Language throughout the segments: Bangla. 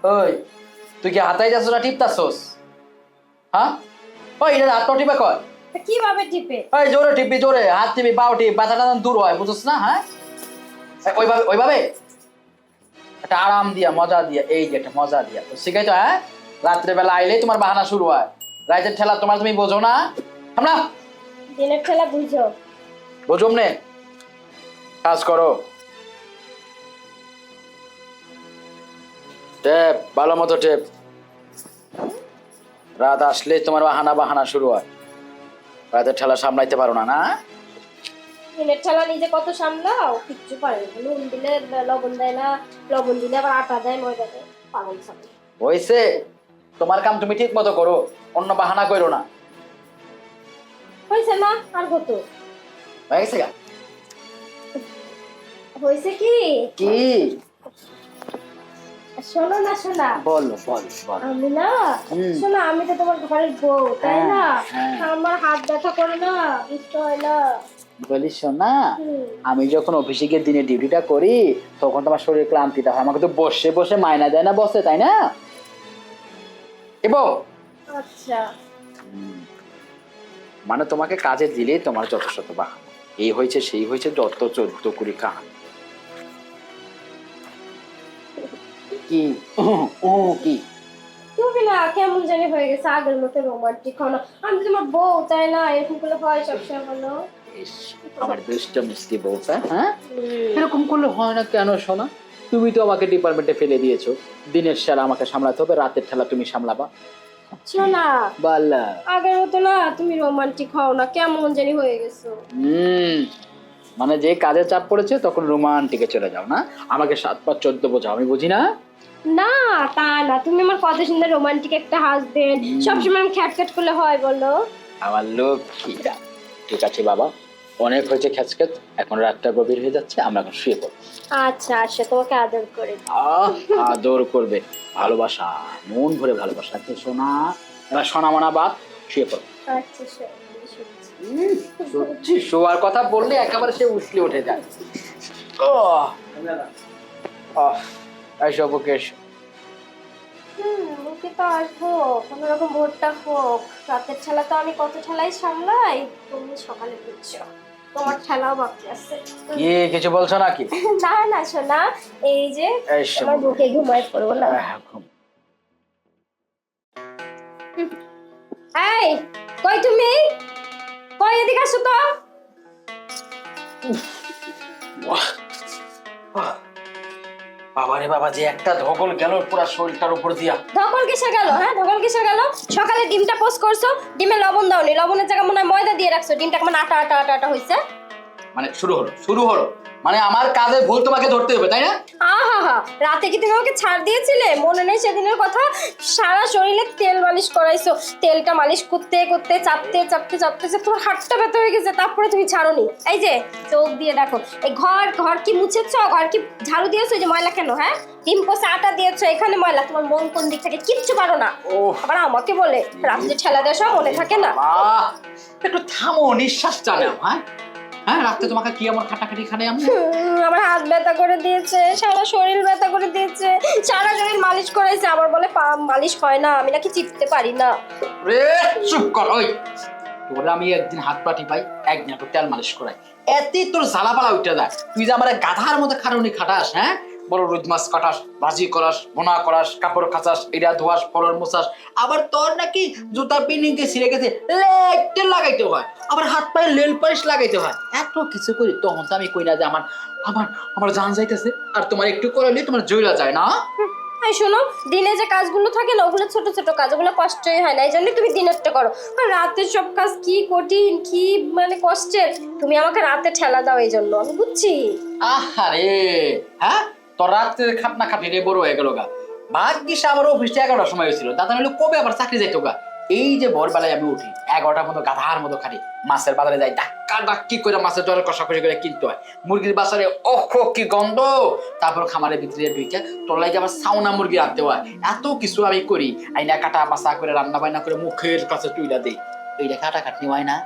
ওই তুই কি হাতাই যাচ্ছ না টিপতাছস? হ্যাঁ ওই এটা হাত টিপে কয় কিভাবে টিপে? ওই জোরে টিপবি, জোরে হাত টিপবি, পাও টিপ, ব্যথাটা যেন দূর হয়, বুঝছ না? হ্যাঁ ওইভাবে ওইভাবে একটা আরাম দিয়া মজা দিয়া, এই যে একটা মজা দিয়া তো শিখাই তো। হ্যাঁ রাত্রেবেলা আইলেই তোমার বাহানা শুরু হয়, রাইতের ঠেলা তোমার তুমি বোঝো না? আমরা দিনের ঠেলা বুঝো? বোঝম নে, কাজ করো। টেপ ভালো মতো টেপ। রাত আসলেই তোমার বাহানা বাহানা শুরু হয়, রাতের ঠেলা সামলাইতে পারো না? না দিনের ঠেলা নিজে কত সামলাও, কিচ্ছু পারে না। নুন দিলে লবণ দেয় না, লবণ দিলে আবার আটা দেয়, ময়দা দেয়, পাগল সামনে। হয়েছে, তোমার কাম তুমি ঠিক মতো করো, অন্য বাহানা করো না। হয়েছে না? আর কত হয়ে গেছে গা? হয়েছে? কি কি শোনো না, শোনা বলো বল বল। আমি না, শোনা আমি তো তোমার ঘরের বউ, তাই না? হ্যাঁ। আমার হাত ব্যথা করে না, বুঝতে হয় না? বলিস না, আমি যখন অফিসে গিয়ে দিনে ডিউটিটা করি তখন তোমার শরীরে ক্লান্তিটা হয়, আমাকে তো বসে বসে মায়না দেয় না বসে, তাই না? এবো আচ্ছা মানে তোমাকে কাজে দিলেই তোমার যত শত বাহানা, এই হয়েছে সেই হয়েছে, যত 14 কুড়ি কাহানি। কি কি তুমি না কেমন জানি হয়ে গেছে, আগের মতো রোমান্টিক হও না। আমি তোমার বউ, তাই না? এরকম করলে হয় সবসময়? বলো আমার দুষ্ট মিষ্টি বউটা, হ্যাঁ এরকম করলে হয় না কেন সোনা? তুমি তো আমাকে ডিপার্টমেন্টে ফেলে দিয়েছো, দিনের ঠেলা আমাকে সামলাতে হবে, রাতের ঠেলা তুমি সামলাবা। শোনা বাল্লা আগের মতো না, তুমি রোমান্টিক হও না, কেমন জানি হয়ে গেছো। মানে যে কাজে চাপ পড়েছে তখন রোমান্টিকে চলে যাও না, আমাকে 7 5 14 বোঝাও, আমি বুঝি না? না তা না, তুমি আমার কত সুন্দর রোমান্টিক একটা হাজবেন্ড, সবসময় আমি খ্যাটখ্যাট করলে হয় বলো? আমার লক্ষ্মীটা। ঠিক আছে বাবা, অনেক হয়েছে খ্যাচখ্যাচ, এখন রাতটা গভীর হয়ে যাচ্ছে, আমরা এখন শুয়ে পড়ব। আচ্ছা আচ্ছা, তোমাকে আদর করে দিই। আদর করবে, ভালোবাসা, মন ভরে ভালোবাসা। সোনা এবার সোনা মনা বাপ, শুয়ে পড়ো। আচ্ছা সত্যি শোয়ার কথা বললে একেবারে সে উছলে উঠে যায়। এসো বুকে এসো। ওকে তো আসবো, কোনো রকম ভোরটা হোক। রাতের ঠেলা তো আমি কত ঠেলাই সামলাই, তুমি সকালে বুঝছো তোমার ঠেলাও বাকি আছে। কি কিছু বলছো নাকি? না না শোনা, এই যে এসো আমার বুকে ঘুমায় পড়বো না। এই কই তুমি, কই এদিকে আসো তো। বাবারে বাবা, যে একটা ধকল গেল পুরো শরীরটার উপর দিয়া। ধকল কিসে গেল? হ্যাঁ ধকল কিসে গেল? সকালে ডিমটা পোস্ট করছো, ডিমে লবণ দাওনি, লবণের জায়গায় মনে হয় ময়দা দিয়ে রাখছো, ডিমটা কেমন আটা আটা আটা আটা হইছে। মানে শুরু হলো মানে আমার কাজের ভুল তোমাকে ধরতে হবে, তাই না? আহা, রাতে কি তুমি আমাকে ছাড় দিয়েছিলে? মনে নেই সেদিনের কথা? সারা শরীরে তেল মালিশ করাইছো, তেলটা মালিশ করতে করতে চাপতে চাপতে চাপতে তোমার হাতটা ব্যথা হয়ে গেছে, তারপরে তুমি ছাড়োনি। এই যে চোখ দিয়ে দেখো, এই ঘর ঘর কি মুছেছো? ঘর কি ঝাড়ু দিয়েছো? যে ময়লা কেন? হ্যাঁ ডিম পোষে আটা দিয়েছো, এখানে ময়লা। তোমার মন কোন দিক থেকে? কিচ্ছু পারো না। আবার আমাকে বলে রাত্রে ঠেলা দেওয়া সব মনে থাকে না। একটু থামো, নিঃশ্বাস টানো। হ্যাঁ রাতে তোমাকে কি আমার খাটাখাটি খানে আমি? আমার হাত ব্যথা করে দিয়েছে, সারা শরীর ব্যথা করে দিয়েছে, সারা শরীর মালিশ করাইছে, আবার বলে পা মালিশ হয় না, আমি নাকি চিপতে পারি না। রে চুপ কর। ওই তোরে আমি একদিন হাত পা টিপাই, একদিন একটু তেল মালিশ করাই, এতেই তোর জ্বালাপালা উঠে যায়। তুই যে আমার গাধার মতো খাটুনি খাটাস, হ্যাঁ বড় রোজ মাছ কাটাস, ভাজি করাস, বোনা করাস, কাপড় কাচাস, এরা ধোয়াস, ফলন মোছাস, আবার তোর নাকি জুতা পিনিকে ছিঁড়ে গেছে লেটে লাগাইতে হয়, আবার হাত পায়ে লেল পালিশ লাগাইতে হয়, এত কিছু করি তখন তো আমি কই না যে আমার আমার আমার জান যাইতেছে, আর তোমার একটু করাইলে তোমার জয়লা যায় না? এই শোনো, দিনে যে কাজগুলো থাকে না ওগুলো ছোট ছোট কাজ, ওগুলো কষ্টই হয় না, এই জন্য তুমি দিনেরটা করো। আর রাতের সব কাজ কি কঠিন, কি মানে কষ্টের, তুমি আমাকে রাতে ঠেলা দাও, এই জন্য আমি বুঝছি। আহারে হ্যাঁ, তোর রাত্রে খাটনা খাটি রে বড় হয়ে গেল গা। ভাগ্যিস আমার অফিসটা 11টার সময় হয়েছিল, দাদা হলো কবে আবার চাকরি যাইতো গা। এই যে ভোরবেলায় আমি উঠি 11টার মতো গাধার মতো খাটি, মাছের বাজারে যাই, ধাক্কা ধাক্কি করে মাছের দরে কষাকষি করে কিনতে হয়, মুরগির বাজারে ওহ কি গন্ধ, তারপর খামারের ভিতরে ঢুকে তোর লাগে আবার সাউনা মুরগি আনতে হয়, এত কিছু আমি করি, আইনা কাটা বাসা করে রান্না বান্না করে মুখের কাছে তুইলা দিই, এইটা কাটা খাটনি হয় না?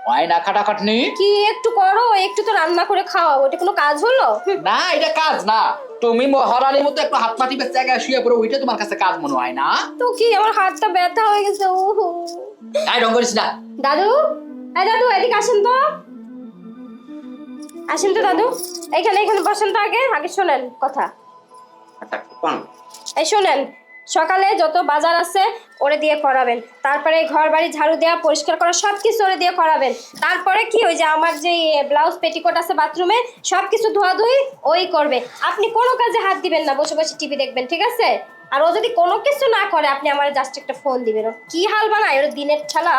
হয় না খাটাখাটনি? কি একটু করো, একটু তো রান্না করে খাওয়া, ওটা কোনো কাজ হলো? না এটা কাজ না। তুমি মহারানীর মতো একটু হাত পাটি বেঁচে জায়গায় শুয়ে পড়ো, ওইটা তোমার কাছে কাজ মনে হয় না? তো কি আমার হাতটা ব্যথা হয়ে গেছে। ওহো তাই ঢং করিস না। দাদু, এই দাদু এদিকে আসেন তো, আসেন তো দাদু, এখানে এখানে বসেন তো, আগে আগে শোনেন কথা। এই শোনেন, সকালে যত বাজার আছে ওরে দিয়ে করাবেন, তারপরে ঘর বাড়ি ঝাড়ু দেওয়া পরিষ্কার করা সবকিছু ওরে দিয়ে করাবেন। তারপরে কি ওই যে আমার যে ব্লাউজ পেটিকোট আছে বাথরুমে সবকিছু ধোয়াধুয়ি ওই করবে। আপনি কোনো কাজে হাত দিবেন না, বসে বসে টিভি দেখবেন, ঠিক আছে? আর ও যদি কোনো কিছু না করে আপনি আমার জাস্ট একটা ফোন দিবেন। ও কি হাল বানায়, ওর দিনের ঠেলা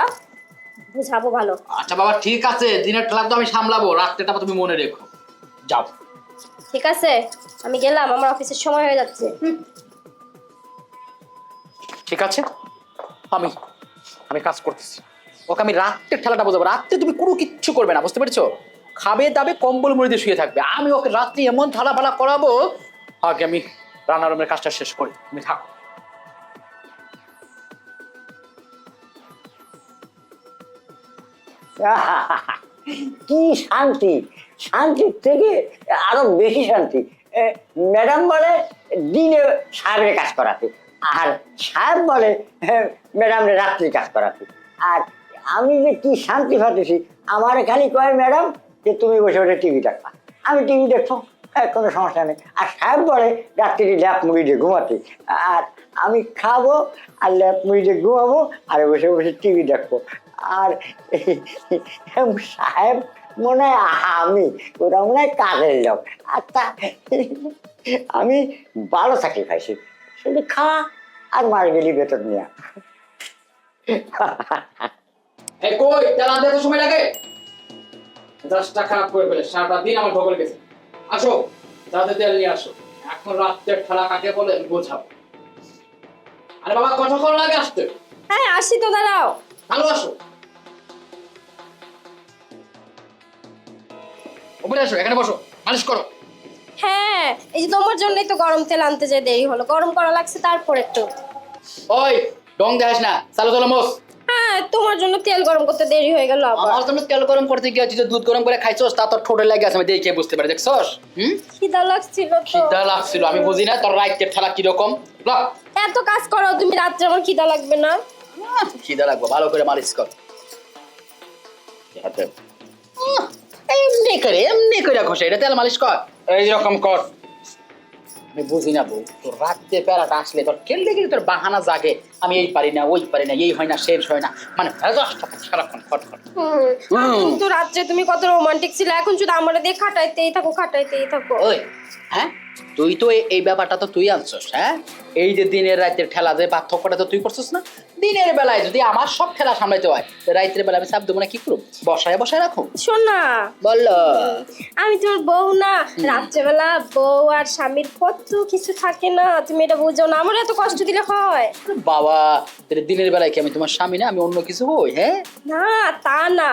বুঝাবো ভালো। আচ্ছা বাবা ঠিক আছে, দিনের খেলা তো আমি সামলাবো, রাত্রেটা তুমি মনে রেখো। যাও। ঠিক আছে, আমি গেলাম, আমার অফিসের সময় হয়ে যাচ্ছে। ঠিক আছে, আমি আমি কাজ করতেছি। ওকে আমি রাত্রের খেলাটা বোঝাবো। রাত্রে তুমি কোনো কিচ্ছু করবে না, বুঝতে পেরেছো? খাবে দাবে কম্বল মুড়ি দিয়ে শুয়ে থাকবে। আমি ওকে রাত্রি এমন থালা ফালা করাবো, আগে আমি রান্নারুমের কাজটা শেষ করি, তুমি থাকো। কি শান্তি, শান্তির থেকে আরো বেশি শান্তি। ম্যাডাম বলে দিনে সাহেবের কাজ করাতে, আর সাহেব বলে ম্যাডামরে রাত্রি কাজ করাতে। আর আমি যে কি শান্তি পাচ্ছি, আমার খালি কয় ম্যাডাম যে তুমি বসে বসে টিভি দেখবা, আমি টিভি দেখবো, কোনো সমস্যা নেই। আর সাহেব বলে রাত্রি ল্যাপ মুড়ি দিয়ে ঘুমাতে, আর আমি খাবো আর ল্যাপ মুড়ি দিয়ে ঘুমাবো আর বসে বসে টিভি দেখবো। আর সাহেব মনে হয় আমি, ওরা মনে হয় কাজের লোক। আর তা আমি ভালো চাকরি পাইছি, শুধু খাওয়া আর মাস গেলি বেতন নেওয়া। এই কই তেল আনতে এত সময় লাগে? দশটা খারাপ করে ফেলে, সারাটা দিন আমার ভগল গেছে। আসো তাতে তেল নিয়ে আসো, এখন রাত্রের খেলা কাকে বলে আমি বোঝাবো। আরে বাবা কতক্ষণ লাগে আসতে? হ্যাঁ আসি তো, দাঁড়াও। ভালো আসো, উপরে আসো, এখানে বসো, মালিশ করো। হ্যাঁ এই যে তোমার জন্যই তো গরম তেল আনতে যাই দেরি হলো, গরম করা লাগছে তারপর একটু। ওই ডং দেখাস না, চালো চালো মোস। হ্যাঁ তোমার জন্য তেল গরম করতে দেরি হয়ে গেল আবার। আমার জন্য তেল গরম করতে গিয়ে তুই যে দুধ গরম করে খাইছস তা তোর ঠোঁটে লাগে আছে, আমি দেখে বুঝতে পারি। দেখছস? খিদা লাগছিল তো। খিদা লাগছিল, আমি বুঝি না তোর রাইতের খেলা কিরকম। এত কাজ করো তুমি, রাত্রে আমার খিদা লাগবে না? খিদা লাগবে, ভালো করে মালিশ কর। এমনি করে ঘষে, এটা তেল মালিশ কর, এইরকম কর। আমি বুঝি না বউ, তোর রাত্রে প্যারাটা আসলে তোর কেলে গেলে তোর বাহানা জাগে, আমি এই পারি না ওই পারি না, এই হয় না শেষ হয় না, মানে সারাক্ষণ খটখট। কিন্তু রাত্রে তুমি কত রোমান্টিক ছিলে, এখন শুধু আমার দিয়ে খাটাইতেই থাকো খাটাইতেই থাকো। ওই হ্যাঁ, তুই তো এই ব্যাপারটা তো তুই আনছস। হ্যাঁ, এই যে দিনের রাতের খেলা যে পার্থক্যটা তো তুই করছিস না। দিনের বেলায় যদি আমার সব খেলা সামলাইতে হয়, রাতের বেলা আমি চাপ দেবো না, কি করবো? বসায় বসায় রাখো। শোন না, বললো আমি তোমার বউ না? রাত্রেবেলা বউ আর স্বামীর কত কিছু থাকে না, তুমি এটা বুঝো না? আমার এত কষ্ট দিলে হয়? বাবা, দিনের বেলায় কি আমি তোমার স্বামী না, আমি অন্য কিছু হই? হ্যাঁ না তা না,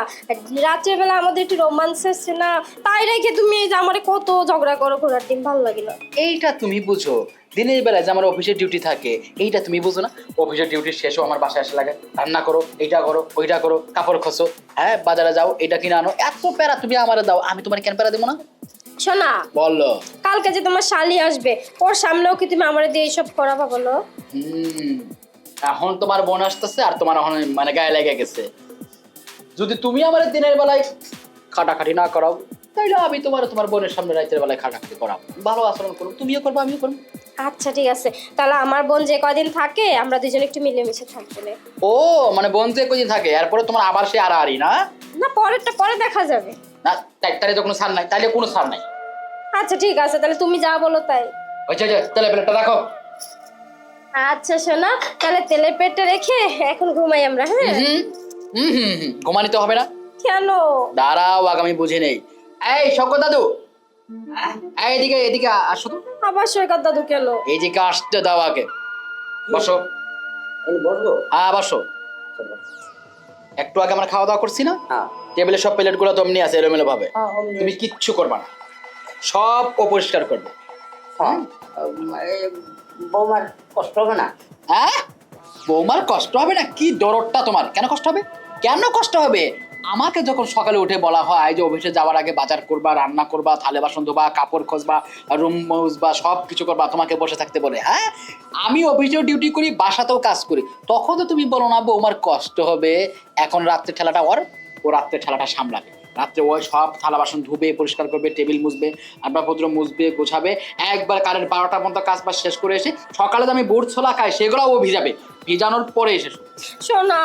রাত্রের বেলা আমাদের একটু রোমান্স আছে না, তাই রেখে তুমি এই যে আমারে কত ঝগড়া করো, ঘোরার দিন ভালো লাগে না। এইটা তুমি বুঝো, দিনের বেলায় যে আমার অফিসের ডিউটি থাকে এইটা তুমি বুঝো না। অফিসের ডিউটির শেষও আমার বাসায় আসে লাগে, রান্না করো, এইটা করো, ওইটা করো, কাপড় খসো, হ্যাঁ বাজারে যাও, এটা কিনে আনো, এত প্যারা তুমি আমারে দাও, আমি তোমার কেন প্যারা দেবো না? শোনা, বললো কালকে যে তোমার শালি আসবে, ওর সামনেও কি তুমি আমারে দিয়ে এইসব করাবা বলো? এখন তোমার বোন আসতেছে আর তোমার এখন মানে গায়ে লেগে গেছে। যদি তুমি আমার দিনের বেলায় খাটাখাটি না করাও, তাইলে আমি তোমার বোনের সামনে রাতের বেলায় খাটাখাটি করাবো, ভালো আচরণ করবো, তুমিও করবো আমিও করবো। আচ্ছা ঠিক আছে, তাহলে আমার বোন যে কদিন থাকে আমরা দুজন একটু মিলেমিশে থাকবো। ও মানে বোন যে কদিন থাকে, এরপরে তোমার আবার সে আড়াআড়ি না? না পরেরটা পরে দেখা যাবে না, তাইলে তো কোনো ছাড় নাই, তাইলে কোনো ছাড় নাই। আচ্ছা ঠিক আছে, তাহলে তুমি যা বলো তাই। আচ্ছা তাহলে প্লেটটা রাখো। আচ্ছা শোনা, তাহলে তেলের পেটটা রেখে এখন ঘুমাই আমরা। হ্যাঁ ঘুমানি তো হবে না। কেন? দাঁড়াও, আগামী বুঝে নেই। এই শঙ্কর দাদু, এদিকে এদিকে আসো তো। আবার সৈকত দাদু কেন? এইদিকে আসতে দাও আগে, বসো। বসবো? হ্যাঁ বসো। একটু আগে আমরা খাওয়া দাওয়া করছি না, হ্যাঁ। টেবিলে সব প্লেট গুলো তেমনি আছে এলোমেলো ভাবে, তুমি কিচ্ছু করবা না, সব অপরিষ্কার করবে। বৌমার কষ্ট হবে না? হ্যাঁ, বৌমার কষ্ট হবে না? কি দরদটা তোমার, কেন কষ্ট হবে? কেন কষ্ট হবে? আমাকে যখন সকালে উঠে বলা হয় যে অফিসে যাওয়ার আগে বাজার করবা, রান্না করবা, থালে বাসন ধোবা, কাপড় খসবা, রুম মুছবা, সব কিছু করবা, তোমাকে বসে থাকতে বলে, হ্যাঁ আমি অফিসেও ডিউটি করি, বাসাতেও কাজ করি, তখন তো তুমি বলো না বৌমার কষ্ট হবে। এখন রাত্রে ঠেলাটা ওর, ও রাত্রে ঠেলাটা সামলাবে, রাত্রে ওই সব থালা বাসন ধুবে, পরিষ্কার করবে, টেবিল মুছবে, আসবাবপত্র মুছবে, গোছাবে, একবার কারেন্ট 12টার মতো কাজ বাজ শেষ করে এসে সকালে তো আমি বুট ছোলা খাই, সেগুলো ও ভিজাবে, ভিজানোর পরে এসে শোনা,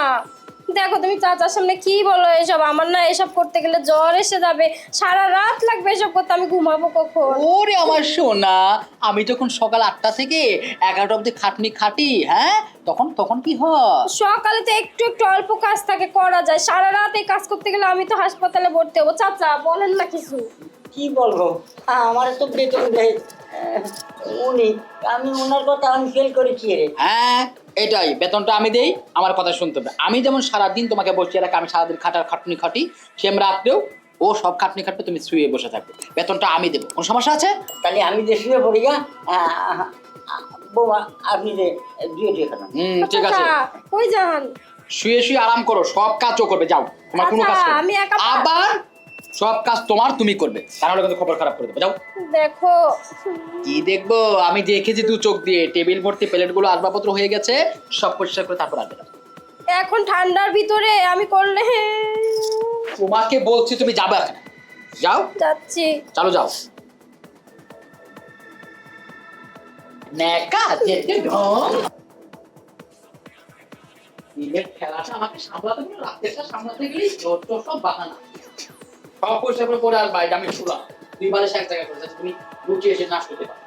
দেখো তুমি চাচার সামনে কি বলো এসব? আমার না এসব করতে গেলে জ্বর এসে যাবে, সারা রাত লাগবে এসব করতে, আমি ঘুমাবো কখন? ওরে আমার সোনা, আমি যখন সকাল 8টা থেকে 11টা অবধি খাটনি খাটি, হ্যাঁ তখন তখন কি হয়? সকালে তো একটু একটু অল্প কাজ থাকে, করা যায়, সারা রাত এই কাজ করতে গেলে আমি তো হাসপাতালে ভর্তি হবো। চাচা বলেন না কিছু। কি বলবো, আমার তো বেতন দেয় উনি, আমি ওনার কথা আমি ফেল করেছি রে। হ্যাঁ এটাই, বেতনটা আমি দেই, আমার কথা শুনতে হবে। আমি যেমন সারাদিন তোমাকে বসিয়ে রাখি, আমি সারাদিন খাটনি খাটি, সেম রাত্রেও ও সব খাটনি খাটবে, তুমি শুয়ে বসে থাকবে, বেতনটা আমি দেবো, কোনো সমস্যা আছে? তাহলে আমি যে শুয়ে পড়ি গা, বৌমা আপনি যে দিয়ে দিয়ে কেন? ঠিক আছে, চাচা, কই যান? শুয়ে শুয়ে আরাম করো, সব কাজও করবে, যাও, তোমার কোনো কাজ আচ্ছা, করবে না। আমি একা আবার সব কাজ তোমার, তুমি করবে, তাহলে কিন্তু খবর খারাপ করে দেবো, যাও। দেখো, কি দেখবো, আমি দেখেছি 2 চোখ দিয়ে, টেবিল ভর্তি প্লেটগুলো আসবাবপত্র হয়ে গেছে, সব পরিষ্কার করে তারপর আসবে। এখন ঠান্ডার ভিতরে আমি করলে তোমাকে বলছি তুমি যাবে এখানে, যাও, যাচ্ছি। চলো যাও। নেকা যেতে ঢং, দিনের খেলাটা আমাকে সামলাতে গেলে, রাতেরটা সামলাতে গেলে যত সব বাহানা, সব পরিষ্কার করে পরে আর বাইরে আমি শুলাম, 2 বালিশ এক জায়গায় করে, যাতে তুমি লুকিয়ে এসে নাচ করতে পারো।